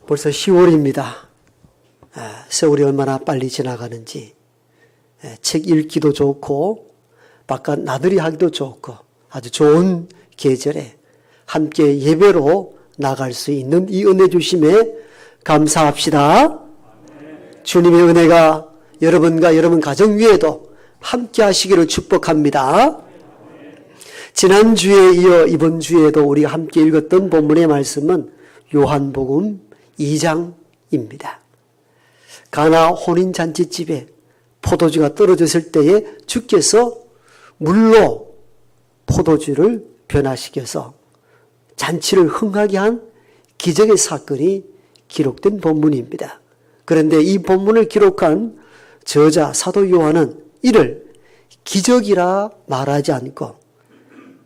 벌써 10월입니다. 세월이 얼마나 빨리 지나가는지. 책 읽기도 좋고 바깥 나들이 하기도 좋고 아주 좋은 계절에 함께 예배로 나갈 수 있는 이 은혜 주심에 감사합시다. 주님의 은혜가 여러분과 여러분 가정 위에도 함께 하시기를 축복합니다. 지난주에 이어 이번 주에도 우리가 함께 읽었던 본문의 말씀은 요한복음 2장입니다. 가나 혼인잔치집에 포도주가 떨어졌을 때에 주께서 물로 포도주를 변화시켜서 잔치를 흥하게 한 기적의 사건이 기록된 본문입니다. 그런데 이 본문을 기록한 저자 사도 요한은 이를 기적이라 말하지 않고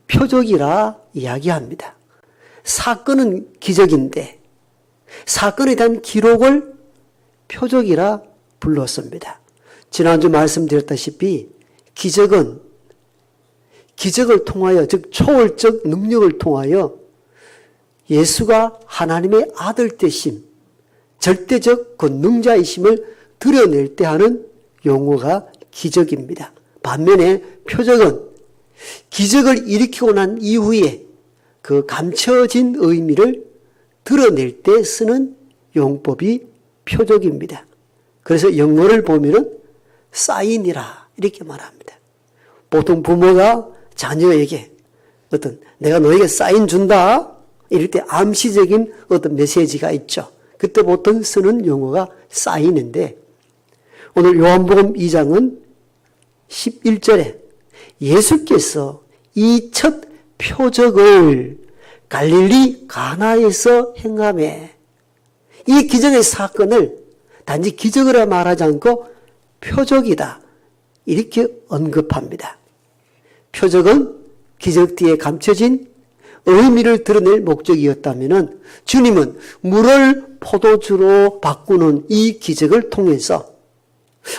표적이라 이야기합니다. 사건은 기적인데 사건에 대한 기록을 표적이라 불렀습니다. 지난주 말씀드렸다시피 기적은 기적을 통하여, 즉 초월적 능력을 통하여 예수가 하나님의 아들 되심, 절대적 권능자이심을 드러낼 때 하는 용어가 기적입니다. 반면에 표적은 기적을 일으키고 난 이후에 그 감춰진 의미를 드러낼 때 쓰는 용법이 표적입니다. 그래서 영어를 보면은 사인이라 이렇게 말합니다. 보통 부모가 자녀에게 어떤 내가 너에게 사인 준다 이럴 때 암시적인 어떤 메시지가 있죠. 그때 보통 쓰는 용어가 사인인데 오늘 요한복음 2장은 11절에 예수께서 이 첫 표적을 갈릴리 가나에서 행하매 이 기적의 사건을 단지 기적이라 말하지 않고 표적이다 이렇게 언급합니다. 표적은 기적 뒤에 감춰진 의미를 드러낼 목적이었다면 주님은 물을 포도주로 바꾸는 이 기적을 통해서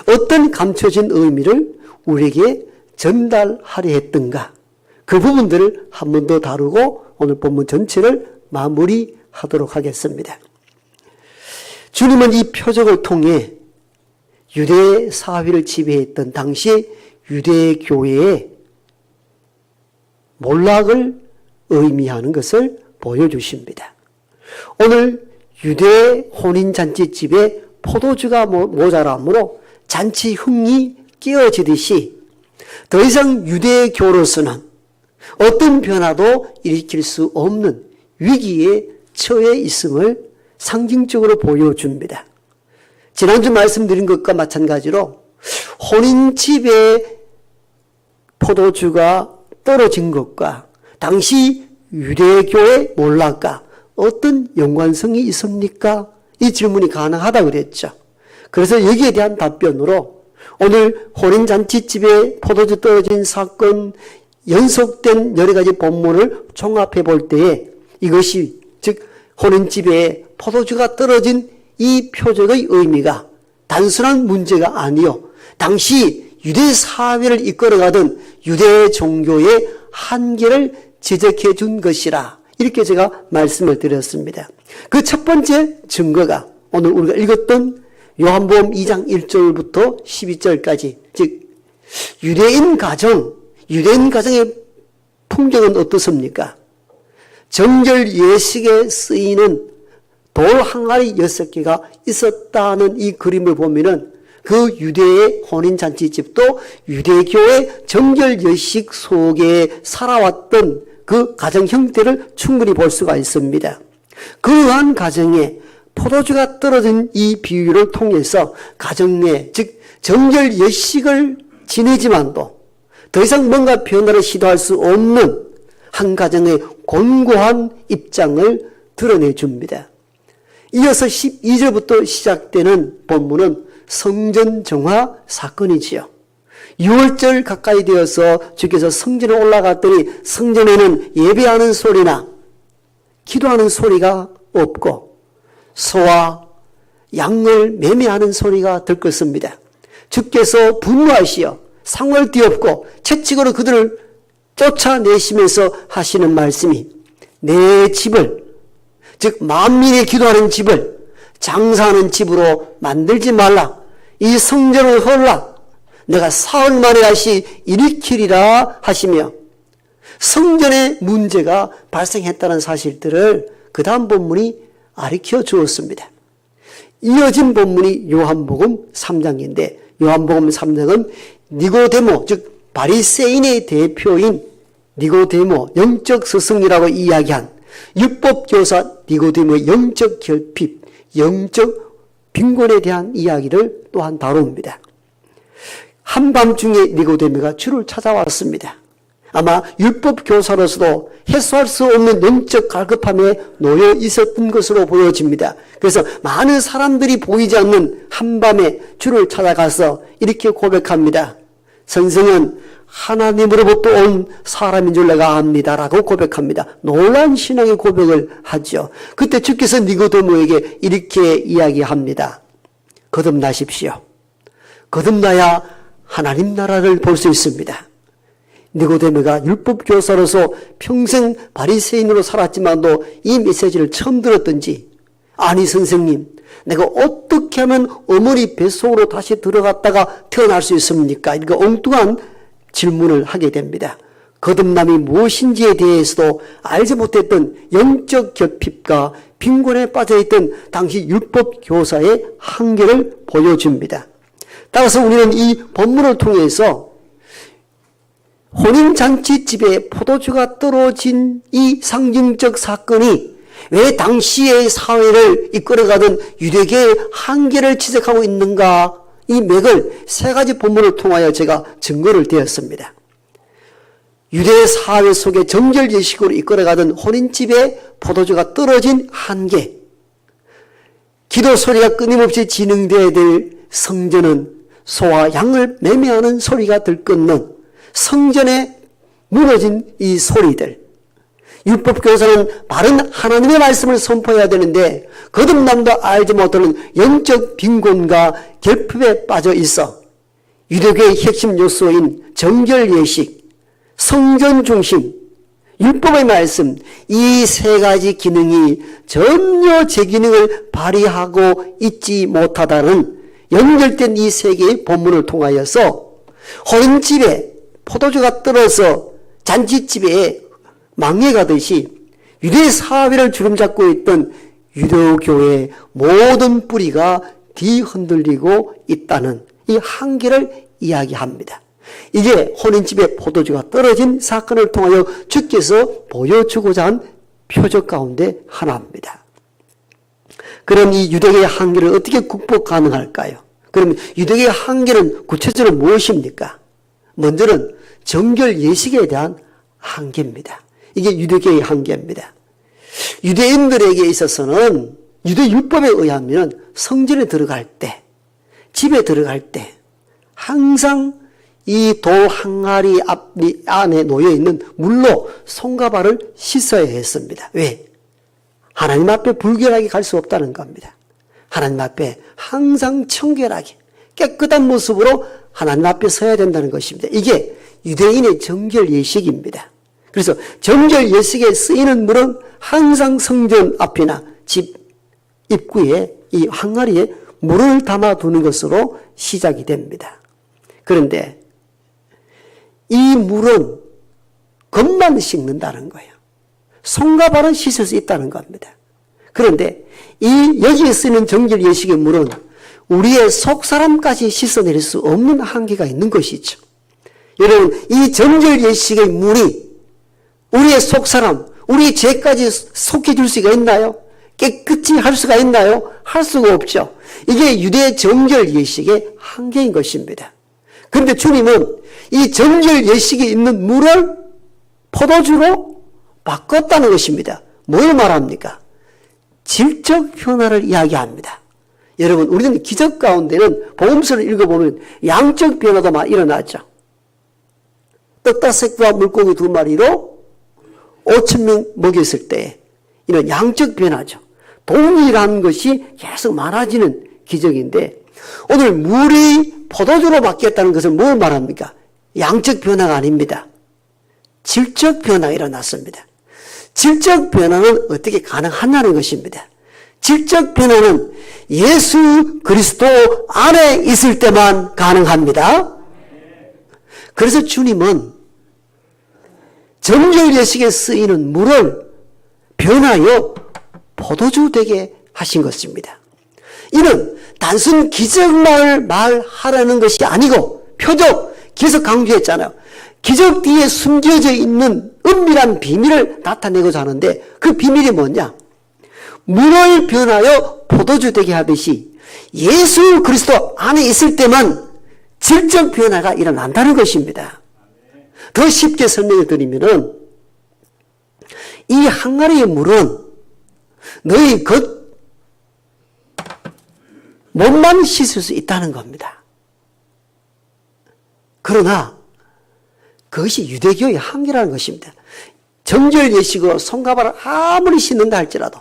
어떤 감춰진 의미를 우리에게 전달하려 했던가 그 부분들을 한 번 더 다루고 오늘 본문 전체를 마무리하도록 하겠습니다. 주님은 이 표적을 통해 유대 사회를 지배했던 당시 유대 교회의 몰락을 의미하는 것을 보여주십니다. 오늘 유대 혼인잔치집에 포도주가 모자라므로 잔치 흥이 깨어지듯이 더 이상 유대교로서는 어떤 변화도 일으킬 수 없는 위기에 처해 있음을 상징적으로 보여줍니다. 지난주 말씀드린 것과 마찬가지로 혼인집에 포도주가 떨어진 것과 당시 유대교의 몰락과 어떤 연관성이 있습니까? 이 질문이 가능하다고 그랬죠. 그래서 여기에 대한 답변으로 오늘 혼인잔치집에 포도주 떨어진 사건 연속된 여러 가지 본문을 종합해 볼 때에 이것이 즉 혼인집에 포도주가 떨어진 이 표적의 의미가 단순한 문제가 아니요 당시 유대 사회를 이끌어가던 유대 종교의 한계를 지적해 준 것이라 이렇게 제가 말씀을 드렸습니다. 그 첫 번째 증거가 오늘 우리가 읽었던 요한복음 2장 1절부터 12절까지 즉 유대인 가정의 풍경은 어떻습니까? 정결 예식에 쓰이는 돌 항아리 6개가 있었다는 이 그림을 보면은 그 유대의 혼인잔치집도 유대교의 정결 예식 속에 살아왔던 그 가정 형태를 충분히 볼 수가 있습니다. 그러한 가정에 포도주가 떨어진 이 비유를 통해서 가정 내, 즉 정결 예식을 지내지만도 더 이상 뭔가 변화를 시도할 수 없는 한 가정의 곤고한 입장을 드러내줍니다. 이어서 12절부터 시작되는 본문은 성전 정화 사건이지요. 6월절 가까이 되어서 주께서 성전에 올라갔더니 성전에는 예배하는 소리나 기도하는 소리가 없고 소와 양을 매매하는 소리가 들끓습니다. 주께서 분노하시어 상을 띄었고 채찍으로 그들을 쫓아내시면서 하시는 말씀이 내 집을 즉 만민이 기도하는 집을 장사하는 집으로 만들지 말라. 이 성전을 헐라. 내가 사흘 만에 다시 일으키리라 하시며 성전에 문제가 발생했다는 사실들을 그 다음 본문이 가르쳐 주었습니다. 이어진 본문이 요한복음 3장인데 요한복음 3장은 니고데모, 즉 바리새인의 대표인 니고데모, 영적 스승이라고 이야기한 율법교사 니고데모의 영적 결핍, 영적 빈곤에 대한 이야기를 또한 다룹니다. 한밤중에 니고데모가 주를 찾아왔습니다. 아마 율법교사로서도 해소할 수 없는 영적 갈급함에 놓여 있었던 것으로 보여집니다. 그래서 많은 사람들이 보이지 않는 한밤에 주를 찾아가서 이렇게 고백합니다. 선생은 하나님으로부터 온 사람인 줄 내가 압니다라고 고백합니다. 놀라운 신앙의 고백을 하죠. 그때 주께서 니고데모에게 이렇게 이야기합니다. 거듭나십시오. 거듭나야 하나님 나라를 볼 수 있습니다. 니고데모가 율법교사로서 평생 바리새인으로 살았지만도 이 메시지를 처음 들었던지, 아니 선생님, 내가 어떻게 하면 어머니 뱃속으로 다시 들어갔다가 태어날 수 있습니까? 이렇게 엉뚱한 질문을 하게 됩니다. 거듭남이 무엇인지에 대해서도 알지 못했던 영적 결핍과 빈곤에 빠져있던 당시 율법교사의 한계를 보여줍니다. 따라서 우리는 이 본문을 통해서 혼인잔치집에 포도주가 떨어진 이 상징적 사건이 왜 당시의 사회를 이끌어가던 유대계의 한계를 지적하고 있는가, 이 맥을 세 가지 본문을 통하여 제가 증거를 드렸습니다. 유대 사회 속에 정결 예식으로 이끌어가던 혼인집에 포도주가 떨어진 한계, 기도 소리가 끊임없이 진행되어야 될 성전은 소와 양을 매매하는 소리가 들끓는 성전에 무너진 이 소리들, 율법교사는 바른 하나님의 말씀을 선포해야 되는데 거듭남도 알지 못하는 영적 빈곤과 결핍에 빠져 있어 유대교의 핵심 요소인 정결 예식, 성전 중심, 율법의 말씀, 이 세 가지 기능이 전혀 제 기능을 발휘하고 있지 못하다는 연결된 이 세 개의 본문을 통하여서 혼인집에 포도주가 떨어서 잔치집에 망해가듯이 유대 사회를 주름잡고 있던 유대교의 모든 뿌리가 뒤흔들리고 있다는 이 한계를 이야기합니다. 이게 혼인집에 포도주가 떨어진 사건을 통하여 주께서 보여주고자 한 표적 가운데 하나입니다. 그럼 이 유대교의 한계를 어떻게 극복 가능할까요? 그러면 유대교의 한계는 구체적으로 무엇입니까? 먼저는 정결 예식에 대한 한계입니다. 이게 유대교의 한계입니다. 유대인들에게 있어서는 유대 율법에 의하면 성전에 들어갈 때, 집에 들어갈 때 항상 이 돌 항아리 안에 놓여있는 물로 손과 발을 씻어야 했습니다. 왜? 하나님 앞에 불결하게 갈 수 없다는 겁니다. 하나님 앞에 항상 청결하게 깨끗한 모습으로 하나님 앞에 서야 된다는 것입니다. 이게 유대인의 정결 예식입니다. 그래서 정결 예식에 쓰이는 물은 항상 성전 앞이나 집 입구에 이 항아리에 물을 담아두는 것으로 시작이 됩니다. 그런데 이 물은 겉만 씻는다는 거예요. 손과 발은 씻을 수 있다는 겁니다. 그런데 이 여기에 쓰이는 정결 예식의 물은 우리의 속사람까지 씻어낼 수 없는 한계가 있는 것이죠. 여러분, 이 정결 예식의 물이 우리의 속사람, 우리의 죄까지 속해줄 수가 있나요? 깨끗이 할 수가 있나요? 할 수가 없죠. 이게 유대 정결 예식의 한계인 것입니다. 그런데 주님은 이 정결 예식에 있는 물을 포도주로 바꿨다는 것입니다. 뭘 말합니까? 질적 변화를 이야기합니다. 여러분, 우리는 기적 가운데는 복음서를 읽어보면 양적 변화도 막 일어나죠. 떡 5개와 물고기 2마리로 5,000명 먹였을 때 이런 양적 변화죠. 동일한 것이 계속 많아지는 기적인데, 오늘 물이 포도주로 바뀌었다는 것은 뭘 말합니까? 양적 변화가 아닙니다. 질적 변화가 일어났습니다. 질적 변화는 어떻게 가능하냐는 것입니다. 질적 변화는 예수 그리스도 안에 있을 때만 가능합니다. 그래서 주님은 정결 예식에 쓰이는 물을 변하여 포도주 되게 하신 것입니다. 이는 단순 기적만 말하라는 것이 아니고 표적, 계속 강조했잖아요. 기적 뒤에 숨겨져 있는 은밀한 비밀을 나타내고자 하는데 그 비밀이 뭐냐? 물을 변하여 포도주 되게 하듯이 예수 그리스도 안에 있을 때만 질적 변화가 일어난다는 것입니다. 더 쉽게 설명을 드리면은 이 항아리의 물은 너희 몸만 씻을 수 있다는 겁니다. 그러나 그것이 유대교의 한계라는 것입니다. 정결 예식으로 손가락을 아무리 씻는다 할지라도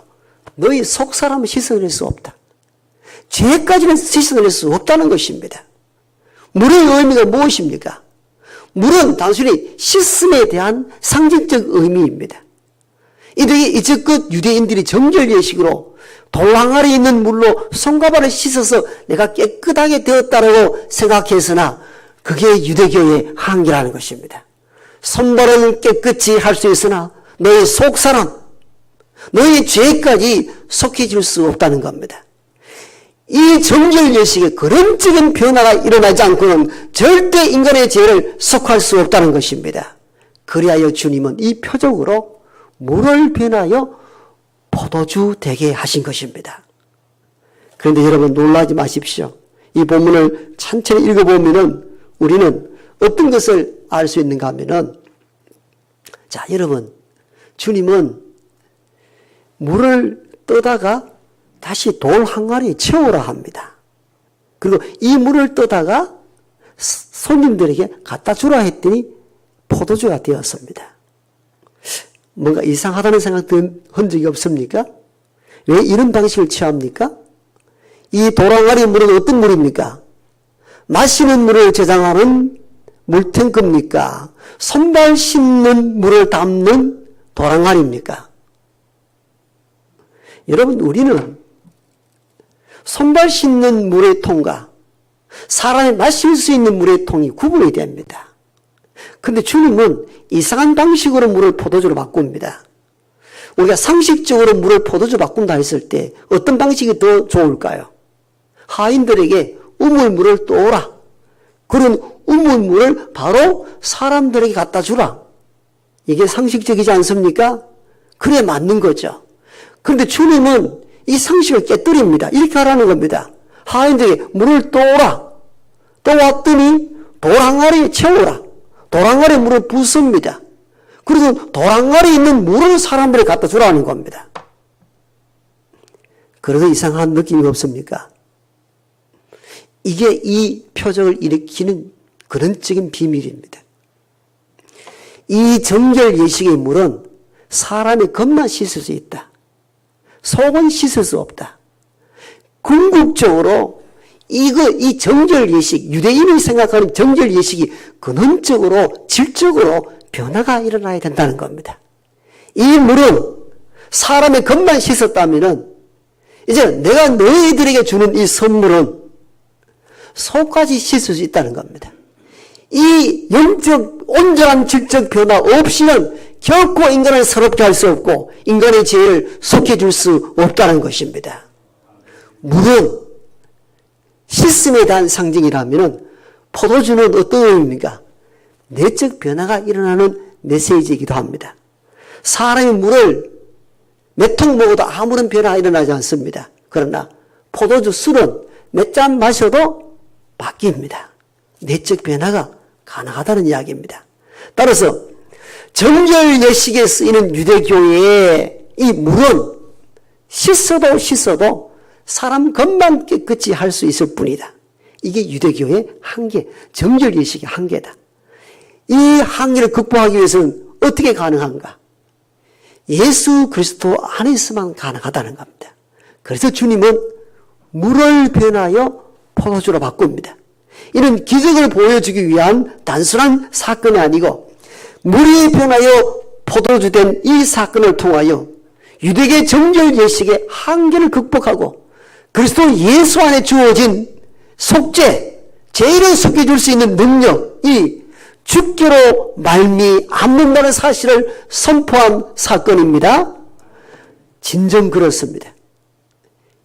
너희 속사람을 씻어낼 수 없다. 죄까지는 씻어낼 수 없다는 것입니다. 물의 의미가 무엇입니까? 물은 단순히 씻음에 대한 상징적 의미입니다. 이제껏 유대인들이 정결 예식으로 돌항아리에 있는 물로 손가락을 씻어서 내가 깨끗하게 되었다고 생각했으나 그게 유대교의 한계라는 것입니다. 손발은 깨끗이 할 수 있으나 너의 속사람, 너의 죄까지 속해질 수 없다는 겁니다. 이 정결 예식에 그런적인 변화가 일어나지 않고는 절대 인간의 죄를 속할 수 없다는 것입니다. 그리하여 주님은 이 표적으로 물을 변하여 포도주 되게 하신 것입니다. 그런데 여러분 놀라지 마십시오. 이 본문을 천천히 읽어보면 우리는 어떤 것을 알 수 있는가 하면은, 자, 여러분, 주님은 물을 떠다가 다시 돌 항아리에 채우라 합니다. 그리고 이 물을 떠다가 손님들에게 갖다 주라 했더니 포도주가 되었습니다. 뭔가 이상하다는 생각 한 적이 없습니까? 왜 이런 방식을 취합니까? 이 돌항아리 물은 어떤 물입니까? 마시는 물을 저장하는 물탱크입니까? 손발 씻는 물을 담는 돌항아리입니까? 여러분, 우리는 손발 씻는 물의 통과 사람이 마실 수 있는 물의 통이 구분이 됩니다. 그런데 주님은 이상한 방식으로 물을 포도주로 바꿉니다. 우리가 상식적으로 물을 포도주로 바꾼다 했을 때 어떤 방식이 더 좋을까요? 하인들에게 우물물을 떠오라. 그런 우물물을 바로 사람들에게 갖다 주라. 이게 상식적이지 않습니까? 그래 맞는 거죠. 그런데 주님은 이 상식을 깨뜨립니다. 이렇게 하라는 겁니다. 하인들에게 물을 떠오라. 떠왔더니 돌항아리에 채우라. 돌항아리에 물을 붓습니다. 그리고 돌항아리에 있는 물을 사람들에게 갖다 주라는 겁니다. 그래도 이상한 느낌이 없습니까? 이게 이 표적을 일으키는 근원적인 비밀입니다. 이 정결 예식의 물은 사람의 겉만 씻을 수 있다. 속은 씻을 수 없다. 궁극적으로 이 정결 예식, 유대인이 생각하는 정결 예식이 근원적으로 질적으로 변화가 일어나야 된다는 겁니다. 이 물은 사람의 겉만 씻었다면은 이제 내가 너희들에게 주는 이 선물은 속까지 씻을 수 있다는 겁니다. 이 영적 온전한 질적 변화 없이는 결코 인간을 새롭게 할 수 없고 인간의 죄를 속해줄 수 없다는 것입니다. 물은 씻음에 대한 상징이라면 포도주는 어떤 의미입니까? 내적 변화가 일어나는 메시지이기도 합니다. 사람이 물을 몇 통 먹어도 아무런 변화가 일어나지 않습니다. 그러나 포도주 술은 몇 잔 마셔도 바뀝니다. 내적 변화가 가능하다는 이야기입니다. 따라서 정결 예식에 쓰이는 유대교의 이 물은 씻어도 사람 겉만 깨끗이 할 수 있을 뿐이다. 이게 유대교의 한계, 정결 예식의 한계다. 이 한계를 극복하기 위해서는 어떻게 가능한가? 예수 그리스도 안에 있어만 가능하다는 겁니다. 그래서 주님은 물을 변하여 포도주로 바꿉니다. 이는 기적을 보여주기 위한 단순한 사건이 아니고 물이 변하여 포도주 된 이 사건을 통하여 유대계 정죄 예식의 한계를 극복하고 그리스도 예수 안에 주어진 속죄, 죄를 속여줄 수 있는 능력이 죽기로 말미암는다는 사실을 선포한 사건입니다. 진정 그렇습니다.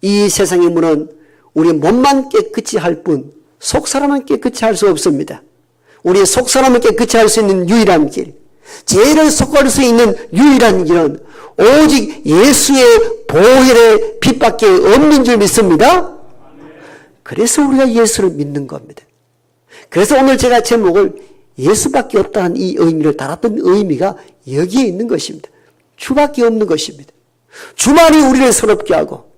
이 세상의 문은 우리 몸만 깨끗이 할 뿐 속사람은 깨끗이 할 수 없습니다. 우리의 속사람을 깨끗이 할 수 있는 유일한 길, 죄를 속할 수 있는 유일한 길은 오직 예수의 보혈의 빛밖에 없는 줄 믿습니다. 그래서 우리가 예수를 믿는 겁니다. 그래서 오늘 제가 제목을 예수밖에 없다는 이 의미를 달았던 의미가 여기에 있는 것입니다. 주밖에 없는 것입니다. 주만이 우리를 새롭게 하고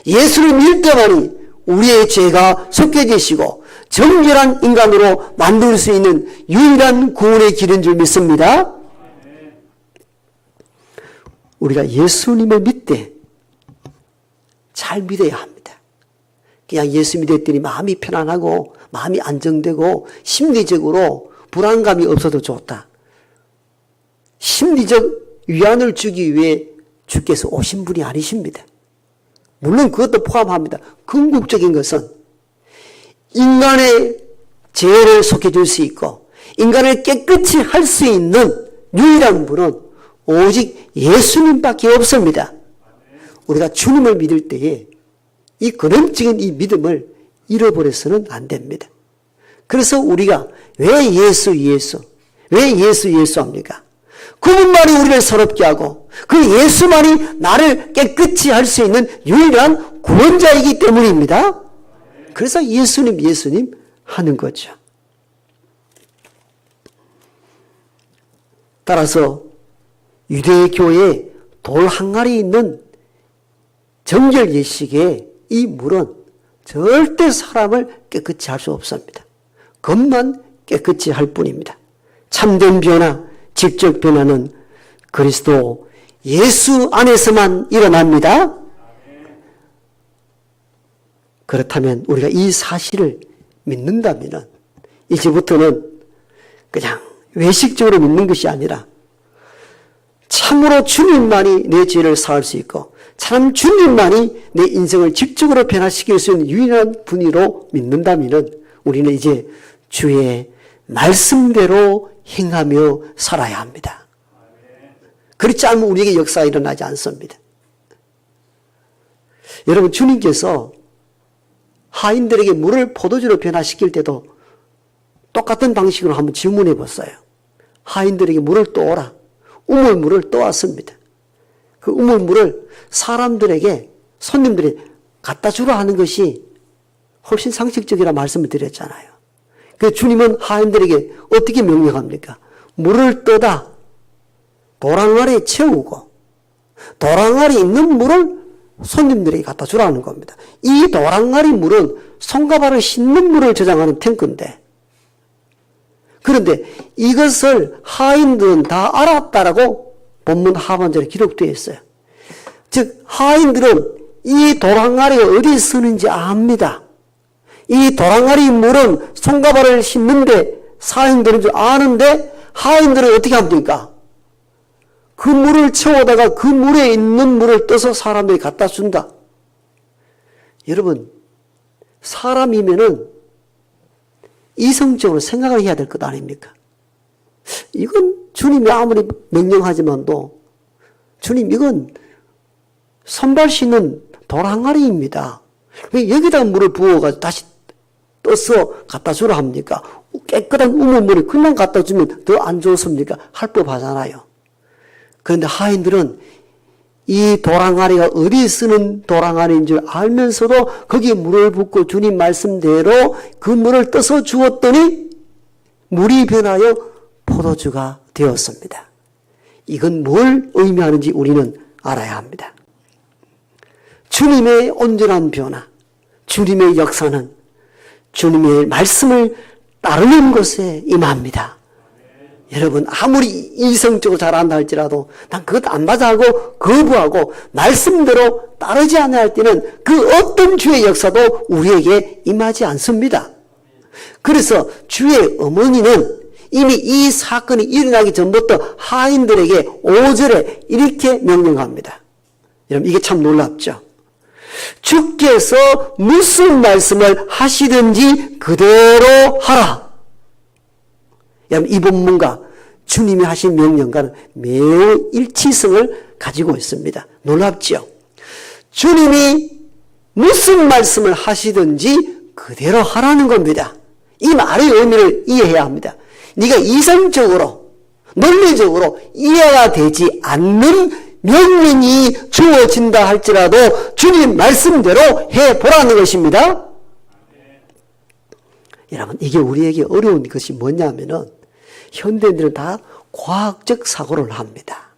예수를 믿을 때만이 우리의 죄가 속해지시고 정결한 인간으로 만들 수 있는 유일한 구원의 길인 줄 믿습니다. 우리가 예수님을 믿되 잘 믿어야 합니다. 그냥 예수 믿었더니 마음이 편안하고 마음이 안정되고 심리적으로 불안감이 없어도 좋다. 심리적 위안을 주기 위해 주께서 오신 분이 아니십니다. 물론 그것도 포함합니다. 궁극적인 것은 인간의 죄를 속해줄 수 있고 인간을 깨끗이 할 수 있는 유일한 분은 오직 예수님밖에 없습니다. 우리가 주님을 믿을 때에 이 근원적인 이 믿음을 잃어버려서는 안 됩니다. 그래서 우리가 왜 예수 합니까? 그분만이 우리를 새롭게 하고 그 예수만이 나를 깨끗이 할 수 있는 유일한 구원자이기 때문입니다. 그래서 예수님 하는 거죠. 따라서 유대교의 돌 항아리에 있는 정결 예식의 이 물은 절대 사람을 깨끗이 할 수 없습니다. 겉만 깨끗이 할 뿐입니다. 참된 변화, 직접 변화는 그리스도 예수 안에서만 일어납니다. 그렇다면 우리가 이 사실을 믿는다면 이제부터는 그냥 외식적으로 믿는 것이 아니라 참으로 주님만이 내 죄를 사할 수 있고 참 주님만이 내 인생을 직접으로 변화시킬 수 있는 유일한 분으로 믿는다면 우리는 이제 주의 말씀대로 행하며 살아야 합니다. 그렇지 않으면 우리에게 역사가 일어나지 않습니다. 여러분, 주님께서 하인들에게 물을 포도주로 변화시킬 때도 똑같은 방식으로 한번 질문해 봤어요. 하인들에게 물을 떠오라. 우물물을 떠왔습니다. 그 우물물을 사람들에게, 손님들이 갖다 주라 하는 것이 훨씬 상식적이라 말씀을 드렸잖아요. 그 주님은 하인들에게 어떻게 명령합니까? 물을 떠다 도랑아리에 채우고 도랑아리에 있는 물을 손님들에게 갖다 주라는 겁니다. 이 도랑아리 물은 손과 발을 씻는 물을 저장하는 탱크인데, 그런데 이것을 하인들은 다 알았다라고 본문 하반절에 기록되어 있어요. 즉 하인들은 이 도랑아리가 어디에 쓰는지 압니다. 이 도랑아리 물은 손과 발을 씻는데 사용되는 줄 아는데 하인들은 어떻게 합니까? 그 물을 채워다가 그 물에 있는 물을 떠서 사람들이 갖다 준다. 여러분, 사람이면은 이성적으로 생각을 해야 될 것 아닙니까? 이건 주님이 아무리 명령하지만도 주님, 이건 손발 씻는 도랑아리입니다. 왜 여기다 물을 부어가지고 다시 떠서 갖다 주라 합니까? 깨끗한 우물물을 그냥 갖다 주면 더 안 좋습니까? 할 법 하잖아요. 그런데 하인들은 이 도랑아리가 어디 쓰는 도랑아리인 줄 알면서도 거기에 물을 붓고 주님 말씀대로 그 물을 떠서 주었더니 물이 변하여 포도주가 되었습니다. 이건 뭘 의미하는지 우리는 알아야 합니다. 주님의 온전한 변화, 주님의 역사는 주님의 말씀을 따르는 것에 임합니다. 여러분, 아무리 이성적으로 잘한다 할지라도 난 그것 안 맞아 하고 거부하고 말씀대로 따르지 않아야 할 때는 그 어떤 주의 역사도 우리에게 임하지 않습니다. 그래서 주의 어머니는 이미 이 사건이 일어나기 전부터 하인들에게 5절에 이렇게 명령합니다. 여러분, 이게 참 놀랍죠? 주께서 무슨 말씀을 하시든지 그대로 하라. 여러분, 이 본문과 주님이 하신 명령과는 매우 일치성을 가지고 있습니다. 놀랍죠? 주님이 무슨 말씀을 하시든지 그대로 하라는 겁니다. 이 말의 의미를 이해해야 합니다. 네가 이성적으로, 논리적으로 이해가 되지 않는 명령이 주어진다 할지라도 주님 말씀대로 해보라는 것입니다. 여러분, 이게 우리에게 어려운 것이 뭐냐면은 현대인들은 다 과학적 사고를 합니다.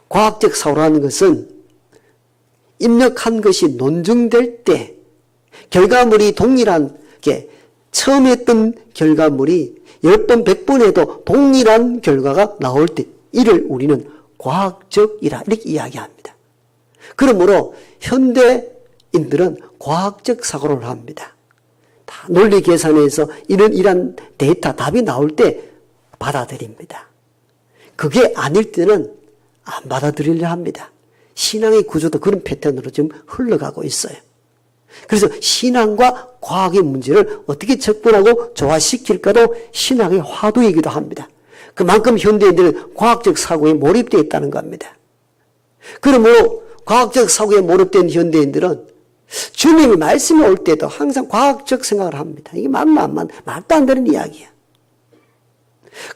과학적 사고라는 것은 입력한 것이 논증될 때 결과물이 동일한 게 처음 했던 결과물이 10번, 100번 해도 동일한 결과가 나올 때 이를 우리는 과학적이라 이렇게 이야기합니다. 그러므로 현대인들은 과학적 사고를 합니다. 다 논리 계산에서 이런 데이터, 답이 나올 때 받아들입니다. 그게 아닐 때는 안 받아들이려 합니다. 신앙의 구조도 그런 패턴으로 지금 흘러가고 있어요. 그래서 신앙과 과학의 문제를 어떻게 접근하고 조화시킬까도 신앙의 화두이기도 합니다. 그만큼 현대인들은 과학적 사고에 몰입되어 있다는 겁니다. 그러므로 과학적 사고에 몰입된 현대인들은 주님이 말씀이 올 때도 항상 과학적 생각을 합니다. 이게 말도 안 되는 이야기야.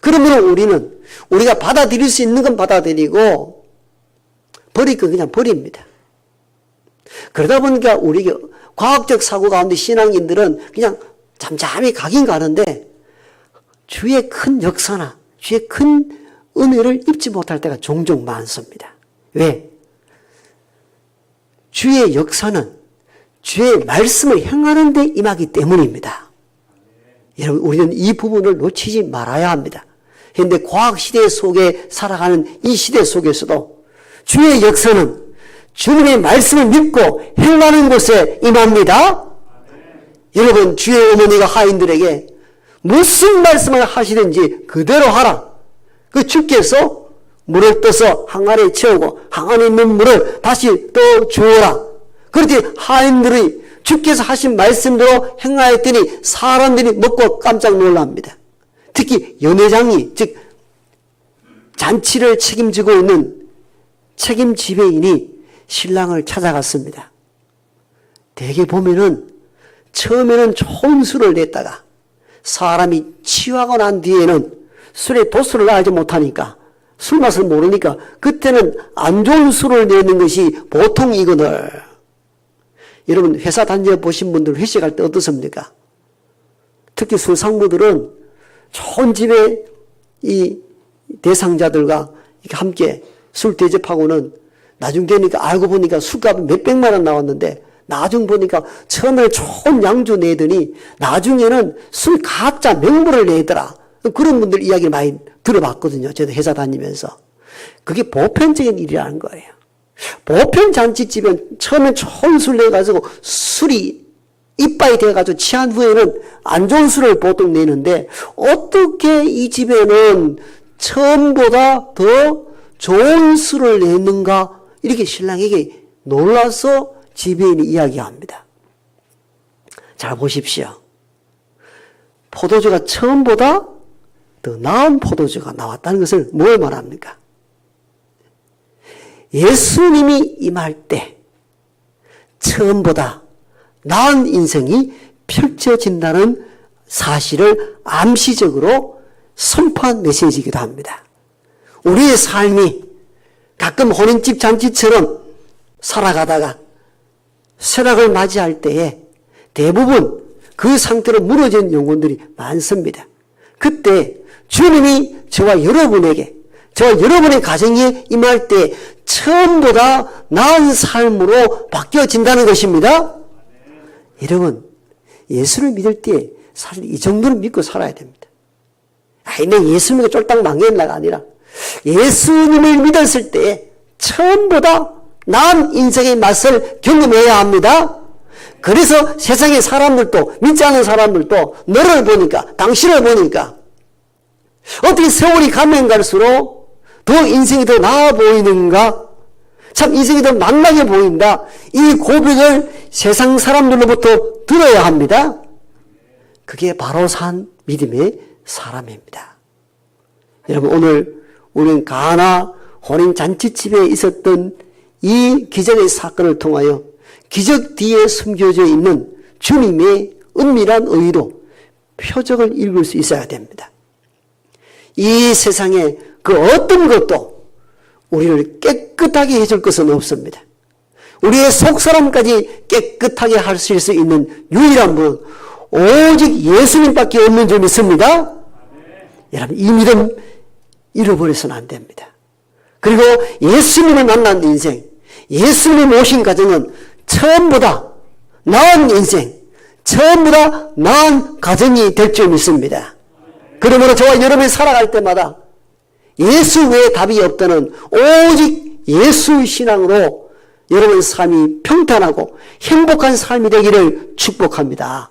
그러므로 우리는 우리가 받아들일 수 있는 건 받아들이고 버릴 건 그냥 버립니다. 그러다 보니까 우리 과학적 사고 가운데 신앙인들은 그냥 잠잠히 가긴 가는데 주의 큰 역사나 주의 큰 은혜를 입지 못할 때가 종종 많습니다. 왜? 주의 역사는 주의 말씀을 행하는 데 임하기 때문입니다. 여러분, 우리는 이 부분을 놓치지 말아야 합니다. 현대 과학 시대 속에 살아가는 이 시대 속에서도 주의 역사는 주님의 말씀을 믿고 행하는 곳에 임합니다. 여러분, 주의 어머니가 하인들에게 무슨 말씀을 하시든지 그대로 하라. 그 주께서 물을 떠서 항아리에 채우고 항아리에 있는 물을 다시 떠 주어라. 그렇게 하인들이 주께서 하신 말씀대로 행하였더니 사람들이 먹고 깜짝 놀랍니다. 특히 연회장이, 즉 잔치를 책임지고 있는 책임 지배인이 신랑을 찾아갔습니다. 대개 보면은 처음에는 좋은 술을 냈다가 사람이 취하고 난 뒤에는 술의 도수를 알지 못하니까 술 맛을 모르니까 그때는 안 좋은 술을 내는 것이 보통이거든. 여러분, 회사 다녀보신 분들 회식할 때 어떻습니까? 특히 술상무들은 좋은 집에 이 대상자들과 함께 술 대접하고는 나중 되니까 알고 보니까 술값이 몇백만 원 나왔는데 나중 보니까 처음에 좋은 양주 내더니 나중에는 술 가짜 명물을 내더라. 그런 분들 이야기 많이 들어봤거든요. 저도 회사 다니면서. 그게 보편적인 일이라는 거예요. 보편 잔치집은 처음에 좋은 술 내가지고 술이 이빠이 돼가지고 취한 후에는 안 좋은 술을 보통 내는데 어떻게 이 집에는 처음보다 더 좋은 술을 냈는가? 이렇게 신랑에게 놀라서 지배인이 이야기합니다. 잘 보십시오. 포도주가 처음보다 더 나은 포도주가 나왔다는 것을 뭘 말합니까? 예수님이 임할 때 처음보다 나은 인생이 펼쳐진다는 사실을 암시적으로 선포한 메시지이기도 합니다. 우리의 삶이 가끔 혼인집 잔치처럼 살아가다가 쇠락을 맞이할 때에 대부분 그 상태로 무너진 영혼들이 많습니다. 그때 주님이 저와 여러분에게, 저와 여러분의 가정에 임할 때 처음보다 나은 삶으로 바뀌어진다는 것입니다. 여러분, 예수를 믿을 때 사실 이 정도는 믿고 살아야 됩니다. 내 예수 믿고 쫄딱 망했나가 아니라 예수님을 믿었을 때 처음보다 나은 인생의 맛을 경험해야 합니다. 그래서 세상의 사람들도, 믿지 않는 사람들도 너를 보니까, 당신을 보니까 어떻게 세월이 가면 갈수록 더 인생이 더 나아 보이는가? 참 인생이 더 만만해 보인다. 이 고백을 세상 사람들로부터 들어야 합니다. 그게 바로 산 믿음의 사람입니다. 여러분, 오늘 우리는 가나 혼인잔치집에 있었던 이 기적의 사건을 통하여 기적 뒤에 숨겨져 있는 주님의 은밀한 의도, 표적을 읽을 수 있어야 됩니다. 이 세상에 그 어떤 것도 우리를 깨끗하게 해줄 것은 없습니다. 우리의 속사람까지 깨끗하게 하실 수 있는 유일한 분은 오직 예수님밖에 없는 줄 믿습니다. 여러분, 이 믿음 잃어버려서는 안 됩니다. 그리고 예수님을 만난 인생, 예수님을 모신 가정은 처음보다 나은 인생, 처음보다 나은 가정이 될 줄 믿습니다. 그러므로 저와 여러분이 살아갈 때마다 예수 외에 답이 없다는 오직 예수 신앙으로 여러분 삶이 평탄하고 행복한 삶이 되기를 축복합니다.